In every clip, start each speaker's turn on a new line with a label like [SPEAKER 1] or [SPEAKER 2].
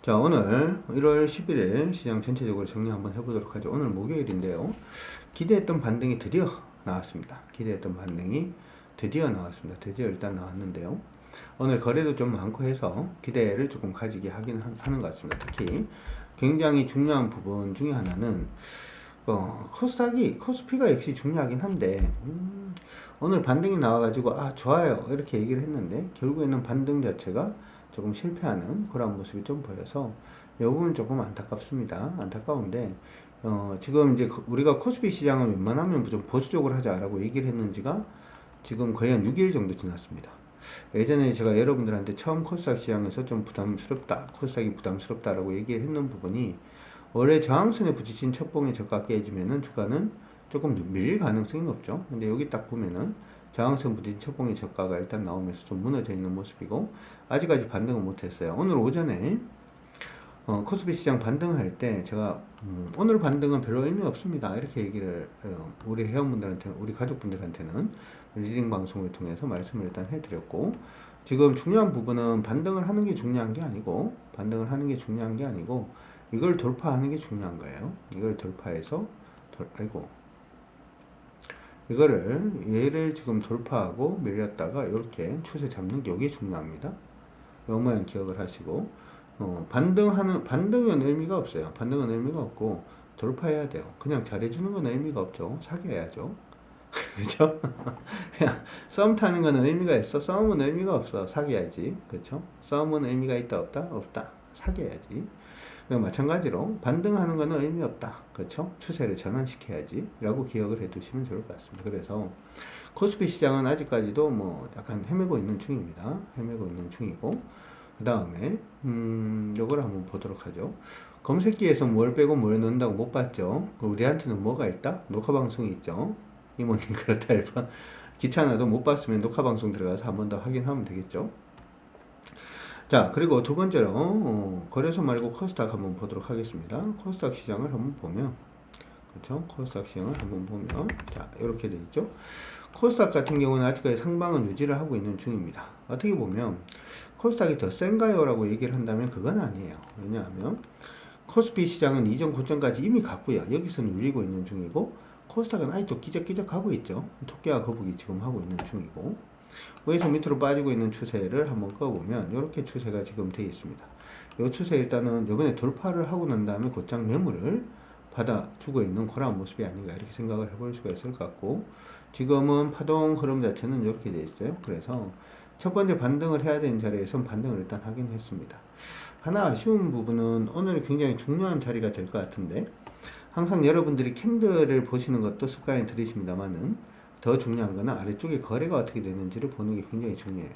[SPEAKER 1] 자, 오늘 1월 11일 시장 전체적으로 정리 한번 해보도록 하죠. 오늘 목요일인데요. 기대했던 반등이 드디어 나왔습니다. 기대했던 반등이 드디어 나왔습니다. 드디어 일단 나왔는데요. 오늘 거래도 좀 많고 해서 기대를 조금 가지게 하는 것 같습니다. 특히 굉장히 중요한 부분 중에 하나는 코스피가 역시 중요하긴 한데 오늘 반등이 나와가지고 좋아요 이렇게 얘기를 했는데 결국에는 반등 자체가 조금 실패하는 그런 모습이 좀 보여서 이 부분 조금 안타깝습니다. 안타까운데 지금 이제 우리가 코스피 시장은 웬만하면 좀 보수적으로 하자라고 얘기를 했는지가 지금 거의 한 6일 정도 지났습니다. 예전에 제가 여러분들한테 처음 코스닥 시장에서 좀 코스닥이 부담스럽다라고 얘기를 했는 부분이 올해 저항선에 부딪힌 첫봉의 저가 깨지면은 주가는 조금 밀릴 가능성이 높죠. 근데 여기 딱 보면은 저항선 부딪힌 첫봉의 저가가 일단 나오면서 좀 무너져 있는 모습이고 아직까지 반등을 못했어요. 오늘 오전에 코스피 시장 반등할 때 제가 오늘 반등은 별로 의미 없습니다 이렇게 얘기를 우리 회원분들한테 우리 가족분들한테는 리딩 방송을 통해서 말씀을 일단 해드렸고 지금 중요한 부분은 반등을 하는 게 중요한 게 아니고 이걸 돌파하는 게 중요한 거예요. 이걸 돌파해서 얘를 지금 돌파하고 밀렸다가 이렇게 추세 잡는 게 이게 중요합니다. 이 모양 기억을 하시고 반등은 의미가 없어요. 반등은 의미가 없고 돌파해야 돼요. 그냥 잘해주는 건 의미가 없죠. 사귀어야죠. 그죠? 그냥 썸 타는 건 의미가 있어. 싸움은 의미가 없어. 사귀어야지. 그렇죠? 싸움은 의미가 있다 없다? 없다. 사귀어야지. 마찬가지로 반등하는 거는 의미 없다. 그렇죠? 추세를 전환시켜야지 라고 기억을 해 두시면 좋을 것 같습니다. 그래서 코스피 시장은 아직까지도 뭐 약간 헤매고 있는 중입니다. 헤매고 있는 중이고 그 다음에 요걸 한번 보도록 하죠. 검색기에서 뭘 빼고 뭘 넣는다고 못 봤죠. 우리한테는 뭐가 있다? 녹화 방송이 있죠. 이모님 그렇다 1번 귀찮아도 못 봤으면 녹화 방송 들어가서 한 번 더 확인하면 되겠죠. 자, 그리고 두 번째로 거래소 말고 코스닥 한번 보도록 하겠습니다. 코스닥 시장을 한번 보면 그렇죠? 코스닥 시장을 한번 보면 자, 이렇게 돼 있죠. 코스닥 같은 경우는 아직까지 상방은 유지를 하고 있는 중입니다. 어떻게 보면 코스닥이 더 센가요? 라고 얘기를 한다면 그건 아니에요. 왜냐하면 코스피 시장은 이전 고점까지 이미 갔고요. 여기서 눌리고 있는 중이고 코스닥은 아직도 끼적끼적 가고 있죠. 토끼와 거북이 지금 하고 있는 중이고 위에서 밑으로 빠지고 있는 추세를 한번 꺼보면 이렇게 추세가 지금 되어 있습니다. 이 추세 일단은 이번에 돌파를 하고 난 다음에 곧장 매물을 받아주고 있는 그런 모습이 아닌가 이렇게 생각을 해볼 수가 있을 것 같고 지금은 파동 흐름 자체는 이렇게 되어 있어요. 그래서 첫 번째 반등을 해야 되는 자리에선 반등을 일단 하긴 했습니다. 하나 아쉬운 부분은 오늘 굉장히 중요한 자리가 될 것 같은데 항상 여러분들이 캔들을 보시는 것도 습관이 들이십니다만은 더 중요한 거는 아래쪽에 거래가 어떻게 되는지를 보는 게 굉장히 중요해요.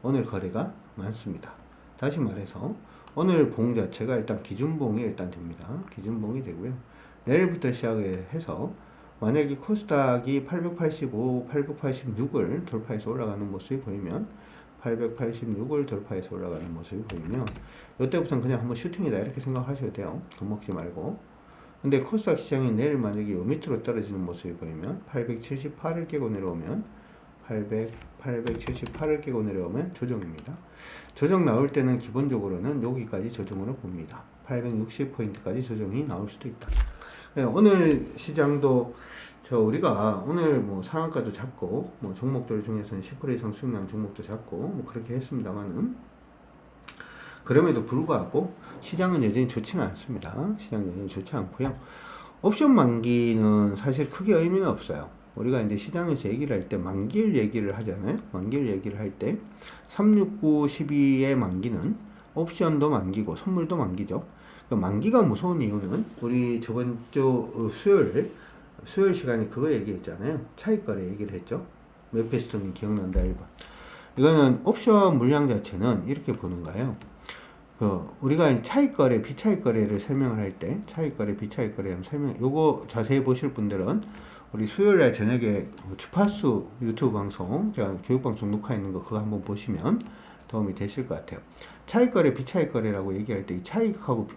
[SPEAKER 1] 오늘 거래가 많습니다. 다시 말해서 오늘 봉 자체가 일단 기준봉이 일단 됩니다. 기준봉이 되고요. 내일부터 시작해서 만약에 코스닥이 885, 886을 돌파해서 올라가는 모습이 보이면 886을 돌파해서 올라가는 모습이 보이면 이때부터는 그냥 한번 슈팅이다 이렇게 생각하셔도 돼요. 겁먹지 말고. 근데 코스닥 시장이 내일 만약에 요 밑으로 떨어지는 모습이 보이면 878을 깨고 내려오면 878을 깨고 내려오면 조정입니다. 조정 나올 때는 기본적으로는 여기까지 조정으로 봅니다. 860포인트까지 조정이 나올 수도 있다. 네, 오늘 시장도 우리가 오늘 뭐 상한가도 잡고 뭐 종목들 중에서는 10% 이상 수익 난 종목도 잡고 뭐 그렇게 했습니다만은 그럼에도 불구하고 시장은 여전히 좋지는 않습니다. 시장은 여전히 좋지 않고요. 옵션 만기는 사실 크게 의미는 없어요. 우리가 이제 시장에서 얘기를 할 때 만기일 얘기를 하잖아요. 만기일 얘기를 할 때 369, 12의 만기는 옵션도 만기고 선물도 만기죠. 그러니까 만기가 무서운 이유는 우리 저번 주 수요일 시간에 그거 얘기했잖아요. 차익거래 얘기를 했죠. 메피스톤이 기억난다 1번. 이거는 옵션 물량 자체는 이렇게 보는 거예요. 우리가 차익거래, 비차익거래를 설명을 할 때, 차익거래, 비차익거래 요거 자세히 보실 분들은 우리 수요일날 저녁에 주파수 유튜브 방송, 제가 교육방송 녹화했는 거 그거 한번 보시면 도움이 되실 것 같아요. 차익거래, 비차익거래라고 얘기할 때, 이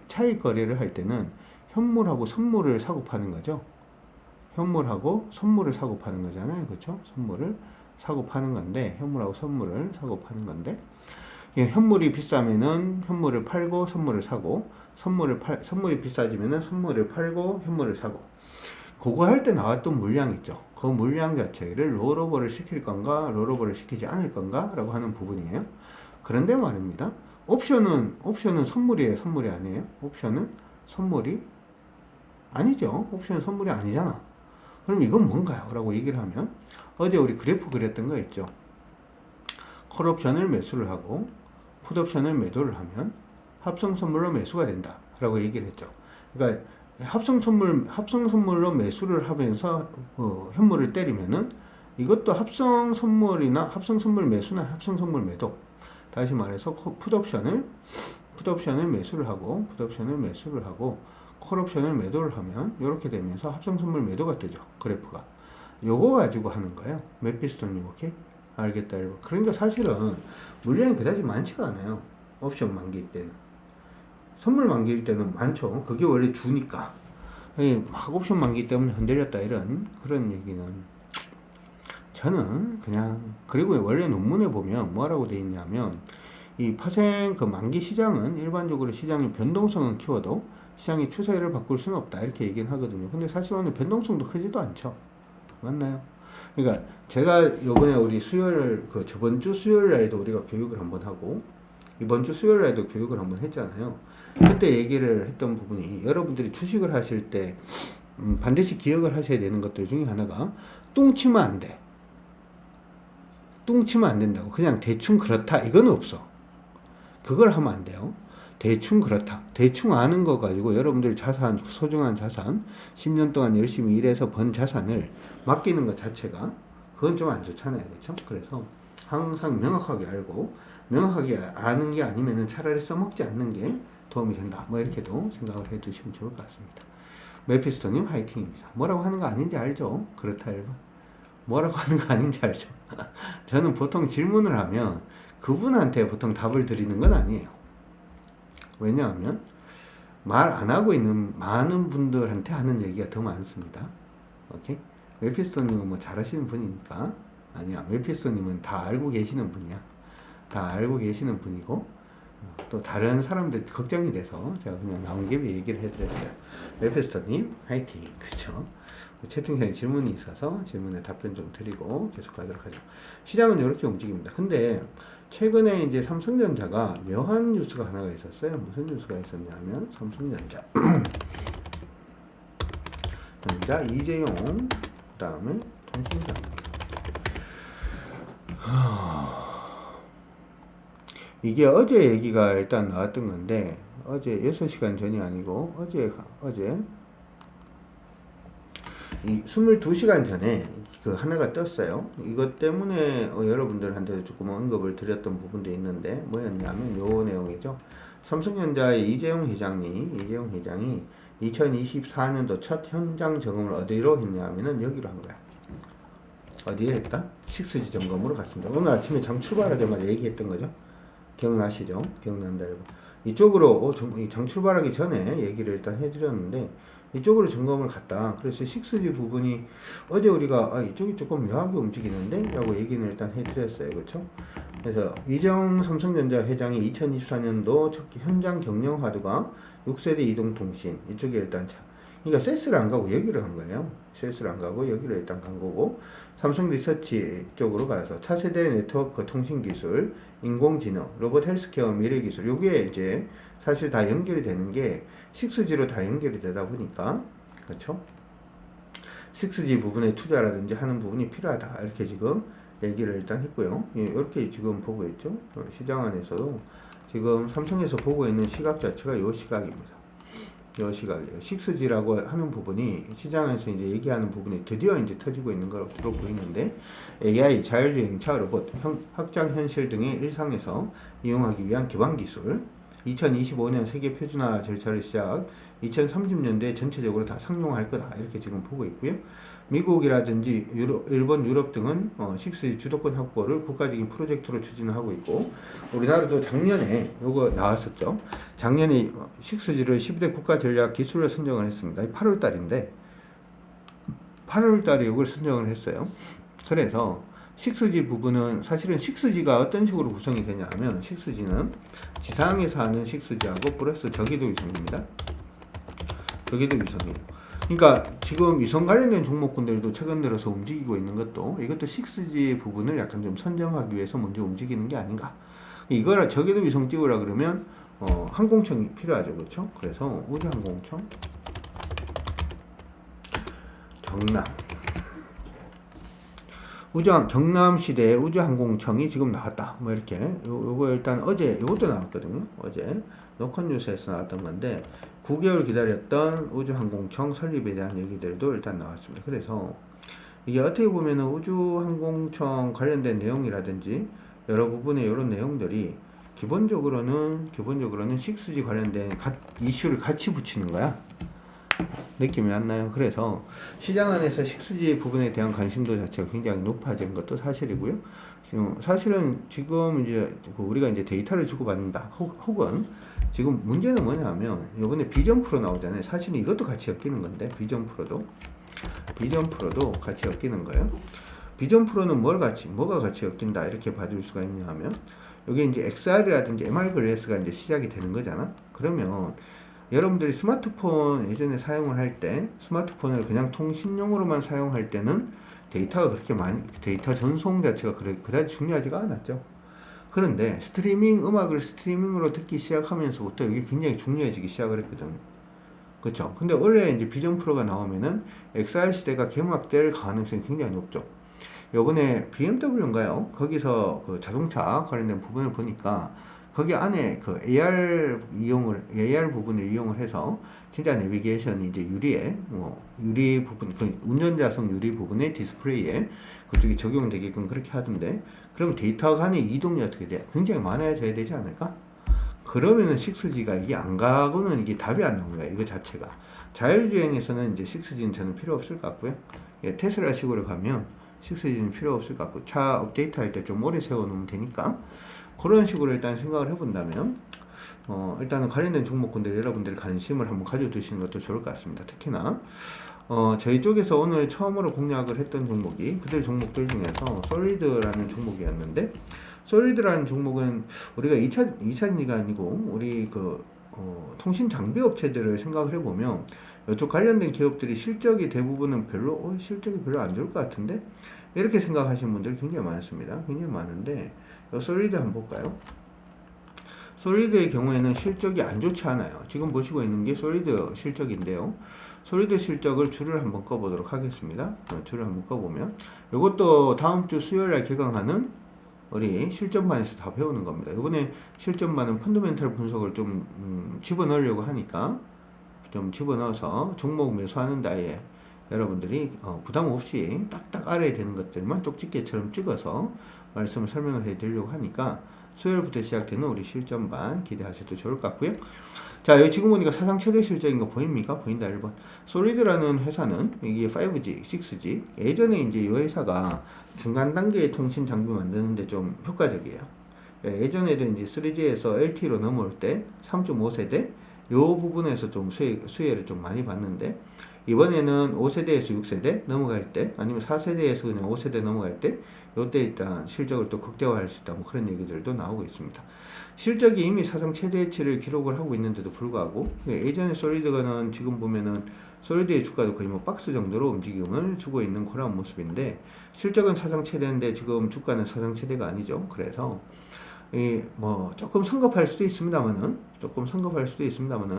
[SPEAKER 1] 차익거래를 할 때는 현물하고 선물을 사고 파는 거죠. 현물하고 선물을 사고 파는 거잖아요. 그렇죠? 선물을 사고 파는 건데, 현물하고 선물을 사고 파는 건데, 예, 현물이 비싸면은 현물을 팔고 선물을 사고, 선물이 비싸지면은 선물을 팔고 현물을 사고. 그거 할 때 나왔던 물량 있죠. 그 물량 자체를 롤오버를 시킬 건가, 롤오버를 시키지 않을 건가 라고 하는 부분이에요. 그런데 말입니다. 옵션은 선물이에요, 선물이 아니에요? 옵션은 선물이 아니죠. 옵션은 선물이 아니잖아. 그럼 이건 뭔가요? 라고 얘기를 하면, 어제 우리 그래프 그렸던 거 있죠. 콜옵션을 매수를 하고 풋옵션을 매도를 하면 합성 선물로 매수가 된다 라고 얘기를 했죠. 그러니까 합성 선물로 매수를 하면서 현물을 때리면은 이것도 합성 선물이나 합성 선물 매수나 합성 선물 매도, 다시 말해서 풋옵션을 매수를 하고 콜옵션을 매도를 하면 이렇게 되면서 합성 선물 매도가 뜨죠. 그래프가 요거 가지고 하는 거예요. 메피스토님. 오케이? 알겠다. 그러니까 사실은 물량이 그다지 많지가 않아요. 옵션 만기일 때는. 선물 만기일 때는 많죠. 그게 원래 주니까. 막 옵션 만기 때문에 흔들렸다 이런 그런 얘기는 저는 그냥, 그리고 원래 논문에 보면 뭐라고 돼 있냐면 이 파생 그 만기 시장은 일반적으로 시장의 변동성은 키워도 시장의 추세를 바꿀 수는 없다 이렇게 얘기는 하거든요. 근데 사실 오늘 변동성도 크지도 않죠. 맞나요? 그러니까 제가 요번에 우리 수요일 저번 주 수요일 날에도 우리가 교육을 한번 하고 이번 주 수요일 날에도 교육을 한번 했잖아요. 그때 얘기를 했던 부분이, 여러분들이 주식을 하실 때 반드시 기억을 하셔야 되는 것들 중에 하나가 뚱치면 안 돼. 뚱치면 안 된다고. 그냥 대충 그렇다 이건 없어. 그걸 하면 안 돼요. 대충 그렇다. 대충 아는 거 가지고 여러분들 자산, 소중한 자산, 10년 동안 열심히 일해서 번 자산을 맡기는 것 자체가 그건 좀 안 좋잖아요. 그렇죠? 그래서 항상 명확하게 알고 명확하게 아는 게 아니면은 차라리 써먹지 않는 게 도움이 된다. 뭐 이렇게도 생각을 해 두시면 좋을 것 같습니다. 메피스토님 화이팅입니다. 뭐라고 하는 거 아닌지 알죠? 그렇다 여러분. 뭐라고 하는 거 아닌지 알죠? 저는 보통 질문을 하면 그분한테 보통 답을 드리는 건 아니에요. 왜냐하면 말 안 하고 있는 많은 분들한테 하는 얘기가 더 많습니다. 오케이? 메피스토님은 뭐 잘하시는 분이니까. 아니야, 메피스토님은 다 알고 계시는 분이야. 다 알고 계시는 분이고 또 다른 사람들 걱정이 돼서 제가 그냥 나온 김에 얘기를 해드렸어요. 메피스토님 화이팅. 그죠? 채팅창에 질문이 있어서 질문에 답변 좀 드리고 계속 가도록 하죠. 시장은 이렇게 움직입니다. 근데 최근에 이제 삼성전자가 묘한 뉴스가 하나가 있었어요. 무슨 뉴스가 있었냐면 삼성전자 이재용, 그 다음에 통신장. 이게 어제 얘기가 일단 나왔던 건데, 어제 6시간 전이 아니고 어제 이 22시간 전에 그 하나가 떴어요. 이것 때문에 여러분들한테 조금 언급을 드렸던 부분도 있는데 뭐였냐면 요 내용이죠. 삼성전자의 이재용 회장이 2024년도 첫 현장 점검을 어디로 했냐면은 여기로 한 거야. 어디에 했다? 식스지 점검으로 갔습니다. 오늘 아침에 장 출발하자마자 얘기했던 거죠. 기억나시죠? 기억난다 여러분. 이쪽으로 장 출발하기 전에 얘기를 일단 해드렸는데 이쪽으로 점검을 갔다. 그래서 6G 부분이 어제 우리가 이쪽이 조금 묘하게 움직이는데 라고 얘기는 일단 해드렸어요. 그렇죠? 그래서 이재용 삼성전자 회장이 2024년도 첫 현장 경영 하드가 6세대 이동통신 이쪽에 일단 그러니까 세스를 안 가고 여기를 간 거예요. 세스를 안 가고 여기를 일단 간 거고, 삼성 리서치 쪽으로 가서 차세대 네트워크 통신 기술, 인공지능, 로봇 헬스케어 미래 기술, 요게 이제 사실 다 연결이 되는 게 6G로 다 연결이 되다 보니까, 그렇죠? 6G 부분에 투자라든지 하는 부분이 필요하다. 이렇게 지금 얘기를 일단 했고요. 이렇게 지금 보고 있죠. 시장 안에서도 지금 삼성에서 보고 있는 시각 자체가 요 시각입니다. 요 시각이에요. 6G라고 하는 부분이 시장에서 이제 얘기하는 부분이 드디어 이제 터지고 있는 걸로 보이는데, AI, 자율주행차, 로봇, 확장 현실 등의 일상에서 이용하기 위한 기반 기술, 2025년 세계 표준화 절차를 시작, 2030년대에 전체적으로 다 상용화할 거다. 이렇게 지금 보고 있고요. 미국이라든지 일본, 유럽 등은 6G 주도권 확보를 국가적인 프로젝트로 추진하고 있고, 우리나라도 작년에 요거 나왔었죠. 작년에 6G를 10대 국가 전략 기술로 선정을 했습니다. 8월 달인데 8월 달에 이걸 선정을 했어요. 그래서 6G 부분은 사실은 6G가 어떤 식으로 구성이 되냐 하면 6G는 지상에서 하는 6G하고 플러스 저궤도 위성입니다. 저궤도 위성이에요. 그러니까 지금 위성 관련된 종목군들도 최근 들어서 움직이고 있는 것도 이것도 6G 부분을 약간 좀 선점하기 위해서 먼저 움직이는 게 아닌가. 이거라 저궤도 위성 찍으라 그러면 항공청이 필요하죠. 그렇죠? 그래서 우주항공청 경남 경남시대 우주항공청이 지금 나왔다. 뭐 이렇게 요거 일단 어제 요것도 나왔거든요. 어제 노컷뉴스에서 나왔던 건데 9개월 기다렸던 우주항공청 설립에 대한 얘기들도 일단 나왔습니다. 그래서 이게 어떻게 보면은 우주항공청 관련된 내용이라든지 여러 부분의 이런 내용들이 기본적으로는 6G 관련된 이슈를 같이 붙이는 거야. 느낌이 안 나요? 그래서 시장 안에서 6G 부분에 대한 관심도 자체가 굉장히 높아진 것도 사실이고요. 사실은 지금 이제 우리가 이제 데이터를 주고받는다. 혹은 지금 문제는 뭐냐면 이번에 비전 프로 나오잖아요. 사실은 이것도 같이 엮이는 건데 비전 프로도 같이 엮이는 거예요. 비전 프로는 뭐가 같이 엮인다 이렇게 봐줄 수가 있냐 하면 여기 이제 XR이라든지 MR 글래스가 이제 시작이 되는 거잖아. 그러면 여러분들이 스마트폰 예전에 사용을 할 때 스마트폰을 그냥 통신용으로만 사용할 때는 데이터가 그렇게 데이터 전송 자체가 그다지 중요하지가 않았죠. 그런데 음악을 스트리밍으로 듣기 시작하면서부터 이게 굉장히 중요해지기 시작을 했거든. 그쵸? 근데 원래 이제 비전 프로가 나오면은 XR 시대가 개막될 가능성이 굉장히 높죠. 요번에 BMW인가요? 거기서 그 자동차 관련된 부분을 보니까 거기 안에 그 AR 부분을 이용을 해서 진짜 내비게이션이 이제 유리 부분, 그 운전자석 유리 부분의 디스플레이에 그쪽이 적용되게끔 그렇게 하던데, 그럼 데이터 간의 이동이 어떻게 돼? 굉장히 많아져야 되지 않을까? 그러면은 6G가 이게 안 가고는 이게 답이 안 나오는 거야, 이거 자체가. 자율주행에서는 이제 6G는 저는 필요 없을 것 같고요. 예, 테슬라식으로 가면 6G는 필요 없을 것 같고, 차 업데이트 할 때 좀 오래 세워놓으면 되니까, 그런 식으로 일단 생각을 해본다면, 일단은 관련된 종목군들 여러분들이 관심을 한번 가져두시는 것도 좋을 것 같습니다. 특히나, 저희 쪽에서 오늘 처음으로 공략을 했던 종목이, 그들 종목들 중에서 솔리드라는 종목이었는데, 솔리드라는 종목은 우리가 2차전지가 아니고, 우리 통신 장비 업체들을 생각을 해보면, 이쪽 관련된 기업들이 실적이 대부분은 실적이 별로 안 좋을 것 같은데? 이렇게 생각하시는 분들이 굉장히 많습니다. 굉장히 많은데, 솔리드 한번 볼까요? 솔리드의 경우에는 실적이 안 좋지 않아요. 지금 보시고 있는 게 솔리드 실적인데요. 솔리드 실적을 줄을 한번 꺼보도록 하겠습니다. 줄을 한번 꺼보면 이것도 다음 주 수요일날 개강하는 우리 실전반에서 다 배우는 겁니다. 이번에 실전반은 펀더멘털 분석을 좀 집어넣으려고 하니까 좀 집어넣어서 종목 매수하는 다에 여러분들이 부담 없이 딱딱 알아야 되는 것들만 쪽집게처럼 찍어서 말씀을 설명을 해드리려고 하니까 수요일부터 시작되는 우리 실전반 기대하셔도 좋을 것 같고요. 자, 여기 지금 보니까 사상 최대 실적인 거 보입니까? 보인다 1번. 솔리드라는 회사는 이게 5G, 6G 예전에 이제 이 회사가 중간 단계의 통신 장비 만드는데 좀 효과적이에요. 예전에도 이제 3G에서 LTE로 넘어올 때 3.5세대 요 부분에서 좀 수혜를 좀 많이 봤는데, 이번에는 5세대에서 6세대 넘어갈 때, 아니면 4세대에서 그냥 5세대 넘어갈 때, 요때 일단 실적을 또 극대화할 수 있다, 뭐 그런 얘기들도 나오고 있습니다. 실적이 이미 사상 최대치를 기록을 하고 있는데도 불구하고, 예전에 솔리드가는 지금 보면은 솔리드의 주가도 거의 뭐 박스 정도로 움직임을 주고 있는 그런 모습인데, 실적은 사상 최대인데 지금 주가는 사상 최대가 아니죠. 그래서 조금 성급할 수도 있습니다만은,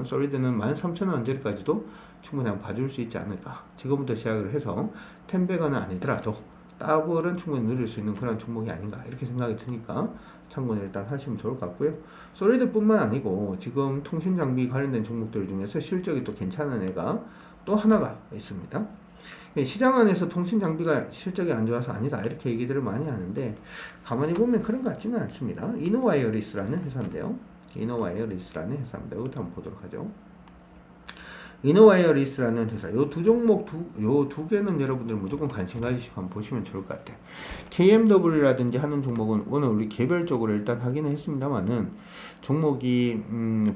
[SPEAKER 1] 솔리드는 13,000원 언저리까지도 충분히 한번 봐줄 수 있지 않을까. 지금부터 시작을 해서 10배가는 아니더라도 더블은 충분히 누릴 수 있는 그런 종목이 아닌가, 이렇게 생각이 드니까 참고는 일단 하시면 좋을 것 같고요. 솔리드뿐만 아니고 지금 통신장비 관련된 종목들 중에서 실적이 또 괜찮은 애가 또 하나가 있습니다. 시장 안에서 통신 장비가 실적이 안 좋아서 아니다, 이렇게 얘기들을 많이 하는데, 가만히 보면 그런 것 같지는 않습니다. 이노와이어리스라는 회사인데요. 이노와이어리스라는 회사입니다. 이것도 한번 보도록 하죠. 이노와이어리스라는 회사, 요 두 종목, 요 두 개는 여러분들 무조건 관심 가지시고 한번 보시면 좋을 것 같아요. KMW라든지 하는 종목은 오늘 우리 개별적으로 일단 하기는 했습니다만은 종목이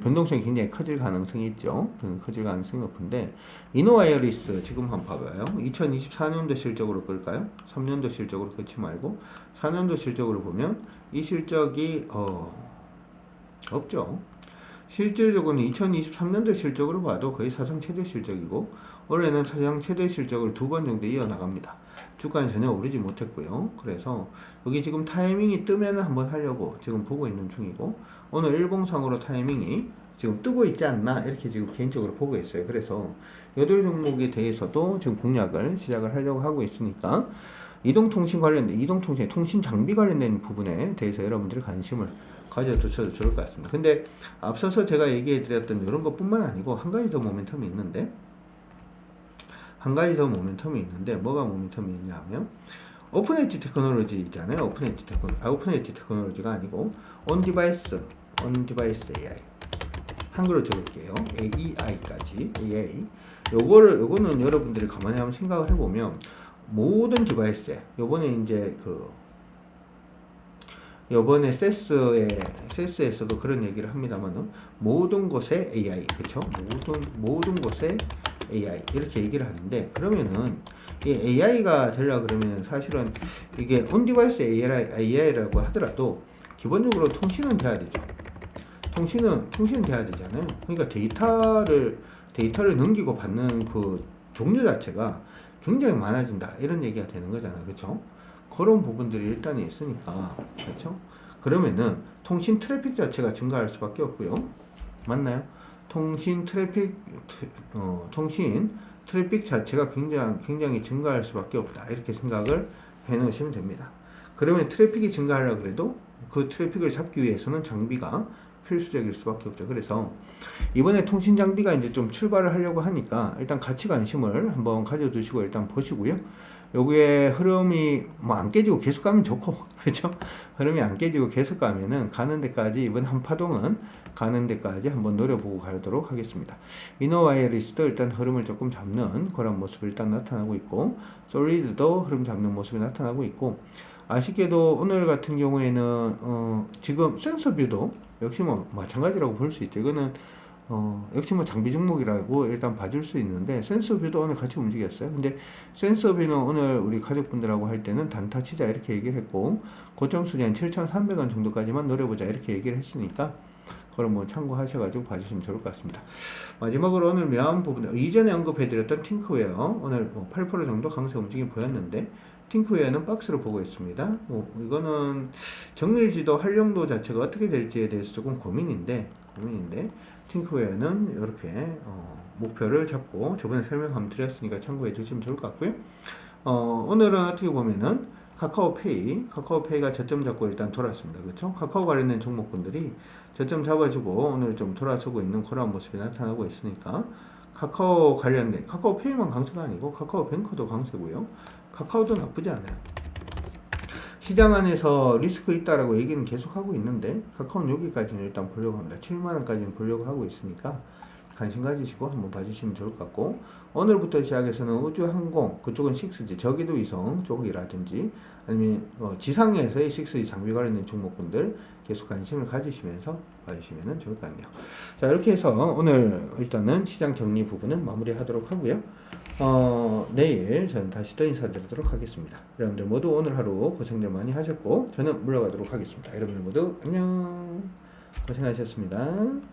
[SPEAKER 1] 변동성이 굉장히 커질 가능성이 있죠. 커질 가능성이 높은데 이노와이어리스 지금 한번 봐봐요. 2024년도 실적으로 끌까요? 3년도 실적으로 끌지 말고 4년도 실적으로 보면 이 실적이 없죠. 실질적으로는 2023년도 실적으로 봐도 거의 사상 최대 실적이고 올해는 사상 최대 실적을 두 번 정도 이어나갑니다. 주가는 전혀 오르지 못했고요. 그래서 여기 지금 타이밍이 뜨면 한번 하려고 지금 보고 있는 중이고 오늘 일봉상으로 타이밍이 지금 뜨고 있지 않나 이렇게 지금 개인적으로 보고 있어요. 그래서 여덟 종목에 대해서도 지금 공략을 시작을 하려고 하고 있으니까 이동통신 관련된 이동통신 통신 장비 관련된 부분에 대해서 여러분들이 관심을 가져두셔도 좋을 것 같습니다. 근데 앞서서 제가 얘기해 드렸던 이런 것뿐만 아니고 한 가지 더 모멘텀이 있는데 뭐가 모멘텀이 있냐 하면 오픈엣지 테크놀로지 있잖아요. 오픈엣지 테크놀로지가 아니고 온 디바이스 AI 한글로 적을게요. AI까지 AI 요거는 여러분들이 가만히 한번 생각을 해보면 모든 디바이스에 요번에 세스에서도 그런 얘기를 합니다만은 모든 곳에 AI, 그쵸? 모든 곳에 AI 이렇게 얘기를 하는데 그러면은 이 AI가 되려 그러면 사실은 이게 온 디바이스 AI라고 하더라도 기본적으로 통신은 돼야 되죠. 통신은 돼야 되잖아요. 그러니까 데이터를 넘기고 받는 그 종류 자체가 굉장히 많아진다 이런 얘기가 되는 거잖아요. 그쵸? 그런 부분들이 일단 있으니까 그렇죠? 그러면은 통신 트래픽 자체가 증가할 수밖에 없고요. 맞나요? 통신 트래픽 자체가 굉장히 증가할 수밖에 없다. 이렇게 생각을 해 놓으시면 됩니다. 그러면 트래픽이 증가하려고 그래도 그 트래픽을 잡기 위해서는 장비가 필수적일 수밖에 없죠. 그래서 이번에 통신 장비가 이제 좀 출발을 하려고 하니까 일단 같이 관심을 한번 가져두시고 일단 보시고요. 요게 흐름이 뭐 안 깨지고 계속 가면 좋고 그렇죠? 흐름이 안 깨지고 계속 가면은 가는 데까지 이번 한 파동은 가는 데까지 한번 노려보고 가도록 하겠습니다. 이노와이어리스도 일단 흐름을 조금 잡는 그런 모습이 일단 나타나고 있고 솔리드도 흐름 잡는 모습이 나타나고 있고 아쉽게도 오늘 같은 경우에는 지금 센서뷰도 역시 뭐 마찬가지라고 볼 수 있죠. 이거는 역시 뭐 장비 종목이라고 일단 봐줄 수 있는데 센서뷰도 오늘 같이 움직였어요. 근데 센서뷰는 오늘 우리 가족분들하고 할 때는 단타 치자 이렇게 얘기를 했고 고점 수리 한 7,300원 정도까지만 노려보자 이렇게 얘기를 했으니까 그럼 뭐 참고하셔가지고 봐주시면 좋을 것 같습니다. 마지막으로 오늘 묘한 부분 이전에 언급해드렸던 팅크웨어 오늘 뭐 8% 정도 강세 움직임 보였는데 팅크웨어는 박스로 보고 있습니다. 이거는 정밀지도 활용도 자체가 어떻게 될지에 대해서 조금 고민인데 팅크웨어는 이렇게 목표를 잡고 저번에 설명 한번 드렸으니까 참고해 두시면 좋을 것 같고요. 오늘은 어떻게 보면은 카카오페이가 저점 잡고 일단 돌았습니다. 그렇죠? 카카오 관련된 종목분들이 저점 잡아주고 오늘 좀 돌아서고 있는 그런 모습이 나타나고 있으니까 카카오 관련된 카카오페이만 강세가 아니고 카카오뱅크도 강세고요. 카카오도 나쁘지 않아요. 시장 안에서 리스크 있다라고 얘기는 계속 하고 있는데 카카오는 여기까지는 일단 보려고 합니다. 7만원까지는 보려고 하고 있으니까 관심 가지시고 한번 봐주시면 좋을 것 같고 오늘부터 시작해서는 우주항공 그쪽은 6G 저기도 위성 쪽이라든지 아니면 지상에서의 6G 장비 관련된 종목분들 계속 관심을 가지시면서 봐주시면 좋을 것 같네요. 자 이렇게 해서 오늘 일단은 시장 정리 부분은 마무리하도록 하고요. 내일 저는 다시 또 인사드리도록 하겠습니다. 여러분들 모두 오늘 하루 고생들 많이 하셨고 저는 물러가도록 하겠습니다. 여러분들 모두 안녕 고생하셨습니다.